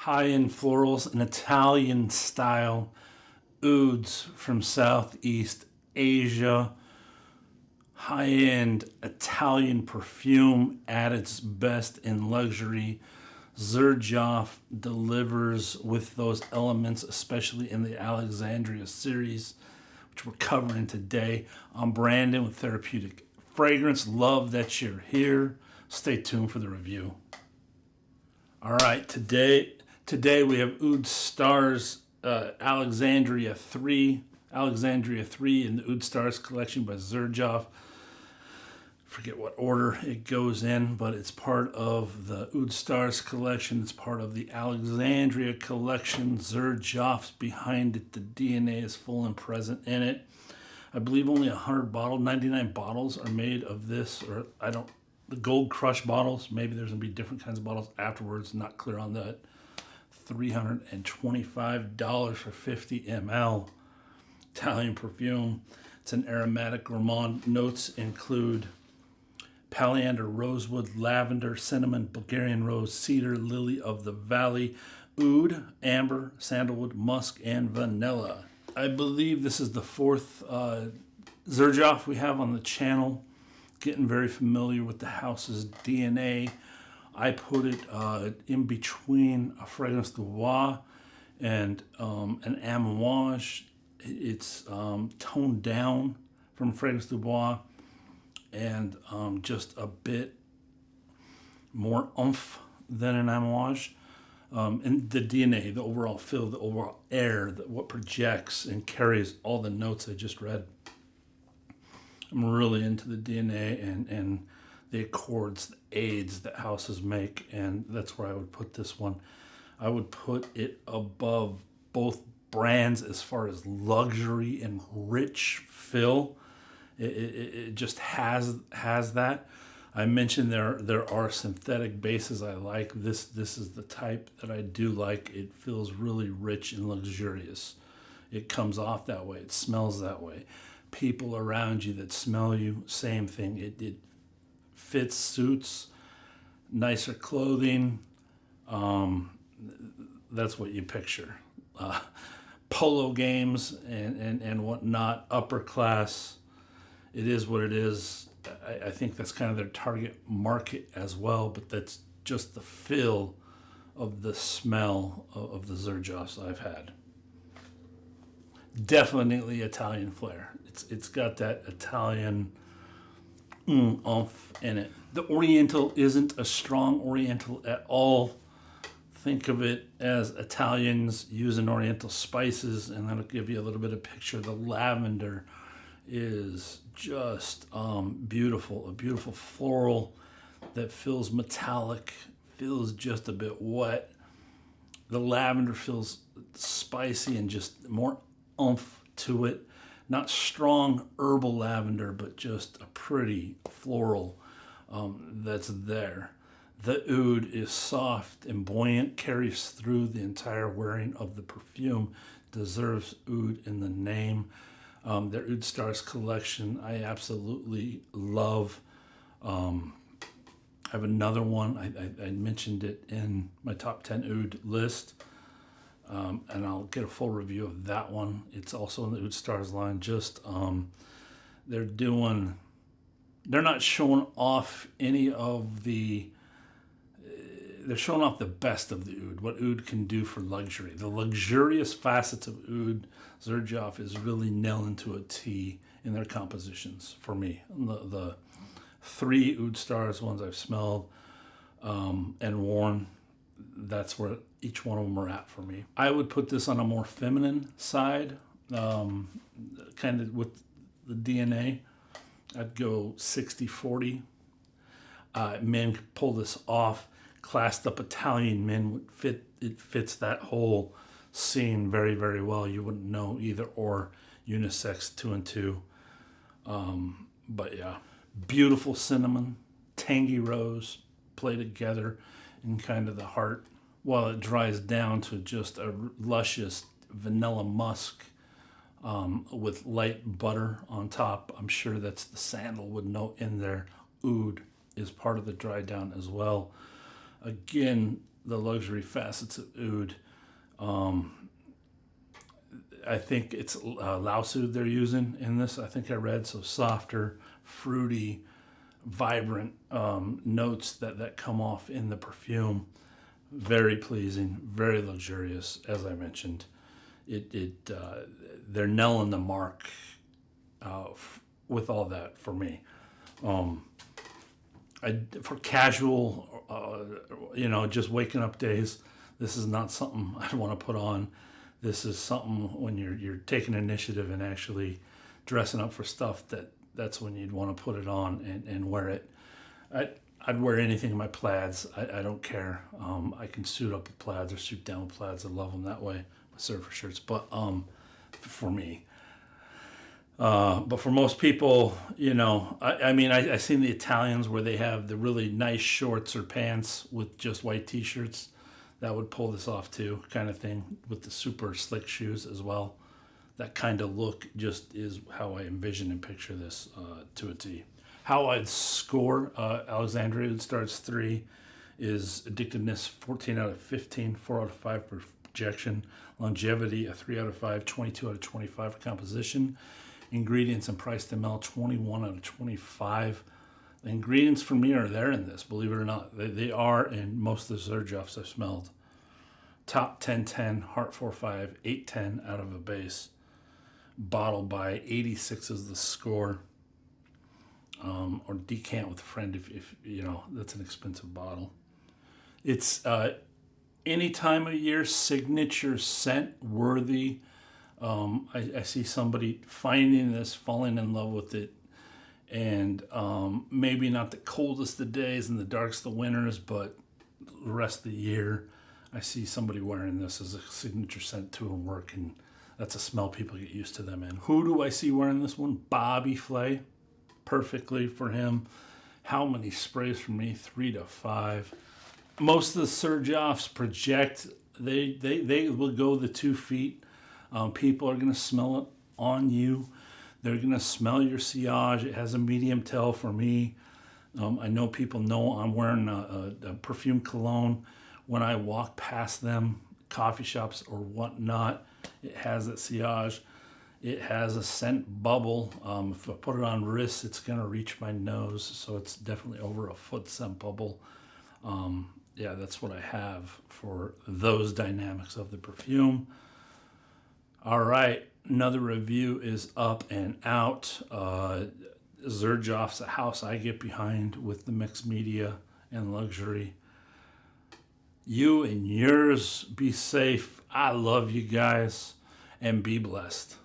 high-end florals and Italian style ouds from Southeast Asia. High-end Italian perfume at its best in luxury. Xerjoff delivers with those elements, especially in the Alexandria series, which we're covering today. I'm Brandon with Therapeutic Fragrance. Love that you're here. Stay tuned for the review. All right, today we have Oud Stars Alexandria 3 in the Oud Stars collection by Xerjoff. Forget what order it goes in, but it's part of the Oud Stars collection. It's part of the Alexandria collection. Xerjoff's behind it. The DNA is full and present in it. I believe only 99 bottles are made of this, or the gold crush bottles. Maybe there's gonna be different kinds of bottles afterwards. Not clear on that. $325 for 50 ml Italian perfume. It's an aromatic gourmand. Notes include Palisander, rosewood, lavender, cinnamon, Bulgarian rose, cedar, lily of the valley, oud, amber, sandalwood, musk, and vanilla. I believe this is the fourth Xerjoff we have on the channel. Getting very familiar with the house's DNA. I put it in between a Fragrance Du Bois and an Amouage. It's toned down from Fragrance Du Bois and just a bit more oomph than an Amouage. And the DNA, the overall feel, the overall air, what projects and carries all the notes I just read. I'm really into the DNA and the accords, the aids that houses make, and that's where I would put this one. I would put it above both brands as far as luxury and rich fill. It just has that. I mentioned there are synthetic bases I like. This is the type that I do like. It feels really rich and luxurious. It comes off that way. It smells that way. People around you that smell you, same thing. It fits, suits, nicer clothing. That's what you picture. Polo games and whatnot, upper class. It is what it is. I think that's kind of their target market as well, but that's just the feel of the smell of the Xerjoffs I've had. Definitely Italian flair. It's got that Italian oomph in it. The Oriental isn't a strong Oriental at all. Think of it as Italians using Oriental spices, and that'll give you a little bit of picture. The lavender is just beautiful, a beautiful floral that feels metallic, feels just a bit wet. The lavender feels spicy and just more oomph to it. Not strong herbal lavender, but just a pretty floral that's there. The oud is soft and buoyant, carries through the entire wearing of the perfume, deserves oud in the name. Their Oud Stars collection, I absolutely love. I have another one. I mentioned it in my top 10 oud list, and I'll get a full review of that one. It's also in the Oud Stars line. Just they're not showing off any of the. They're showing off the best of the oud, what oud can do for luxury. The luxurious facets of oud, Xerjoff is really nailing to a T in their compositions for me. The three Oud Stars ones I've smelled and worn, that's where each one of them are at for me. I would put this on a more feminine side, kind of with the DNA. I'd go 60-40. Men could pull this off. Classed up Italian men would fit. It fits that whole scene very, very well. You wouldn't know either or, unisex 2 and 2. But yeah, beautiful cinnamon, tangy rose play together in kind of the heart, while it dries down to just a luscious vanilla musk with light butter on top. I'm sure that's the sandalwood note in there. Oud is part of the dry down as well. Again, the luxury facets of oud. I think it's Lausud they're using in this. I think I read, so softer, fruity, vibrant notes that come off in the perfume. Very pleasing, very luxurious, as I mentioned. They're nailing the mark with all that for me. For casual, just waking up days, this is not something I'd want to put on. This is something when you're taking initiative and actually dressing up for stuff, that's when you'd want to put it on and wear it. I'd wear anything in my plaids. I don't care. I can suit up with plaids or suit down with plaids. I love them that way. My surfer shirts, but for me. But for most people, I seen the Italians where they have the really nice shorts or pants with just white t-shirts. That would pull this off too, kind of thing, with the super slick shoes as well. That kind of look just is how I envision and picture this to a T. How I'd score Alexandria, it starts 3, is addictiveness 14 out of 15, 4 out of 5 for projection, longevity a 3 out of 5, 22 out of 25 for composition, ingredients and price to ml 21 out of 25. The ingredients for me are there in this, believe it or not. They are in most of the Xerjoffs I've smelled. Top 10-10, Heart 4-5, 8-10 out of a base. Bottle by 86 is the score. Or decant with a friend if that's an expensive bottle. It's any time of year signature scent worthy. I see somebody finding this, falling in love with it, and maybe not the coldest of days and the darkest of winters, but the rest of the year, I see somebody wearing this as a signature scent to work, and that's a smell people get used to them in. Who do I see wearing this one? Bobby Flay, perfectly for him. How many sprays for me? 3 to 5. Most of the Xerjoffs project. They will go the 2 feet. People are going to smell it on you. They're going to smell your sillage. It has a medium tail for me. I know people know I'm wearing a perfume cologne. When I walk past them, coffee shops or whatnot, it has that sillage. It has a scent bubble. If I put it on wrist, it's going to reach my nose. So it's definitely over a foot scent bubble. That's what I have for those dynamics of the perfume. All right, another review is up and out. Xerjoff's a house I get behind with the mixed media and luxury. You and yours be safe. I love you guys, and be blessed.